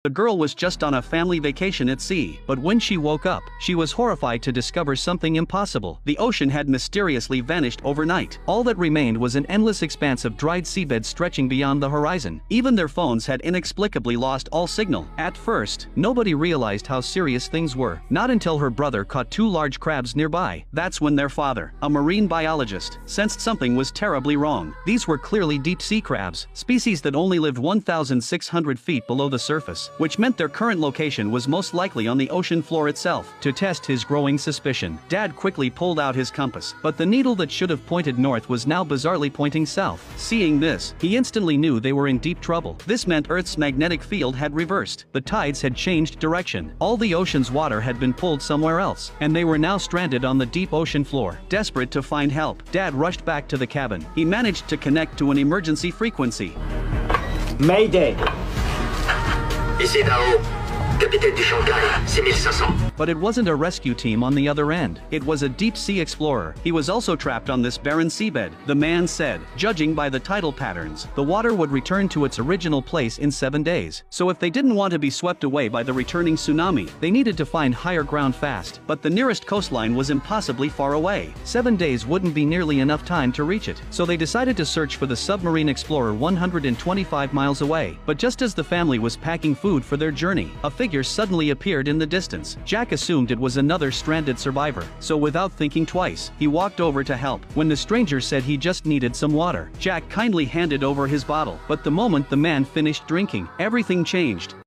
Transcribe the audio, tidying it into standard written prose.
The girl was just on a family vacation at sea, but when she woke up, she was horrified to discover something impossible. The ocean had mysteriously vanished overnight. All that remained was an endless expanse of dried seabed stretching beyond the horizon. Even their phones had inexplicably lost all signal. At first, nobody realized how serious things were, not until her brother caught two large crabs nearby. That's when their father, a marine biologist, sensed something was terribly wrong. These were clearly deep-sea crabs, species that only lived 1,600 feet below the surface, which meant their current location was most likely on the ocean floor itself. To test his growing suspicion, Dad quickly pulled out his compass, but the needle that should have pointed north was now bizarrely pointing south. Seeing this, he instantly knew they were in deep trouble. This meant Earth's magnetic field had reversed. The tides had changed direction. All the ocean's water had been pulled somewhere else, and they were now stranded on the deep ocean floor. Desperate to find help, Dad rushed back to the cabin. He managed to connect to an emergency frequency. Mayday! Ici Dao, capitaine du Shanghai, 6500. But it wasn't a rescue team on the other end. It was a deep-sea explorer. He was also trapped on this barren seabed. The man said, judging by the tidal patterns, the water would return to its original place in 7 days. So if they didn't want to be swept away by the returning tsunami, they needed to find higher ground fast. But the nearest coastline was impossibly far away. 7 days wouldn't be nearly enough time to reach it. So they decided to search for the submarine explorer 125 miles away. But just as the family was packing food for their journey, a figure suddenly appeared in the distance. Jack assumed it was another stranded survivor, so without thinking twice, he walked over to help. When the stranger said he just needed some water, Jack kindly handed over his bottle, but the moment the man finished drinking, everything changed.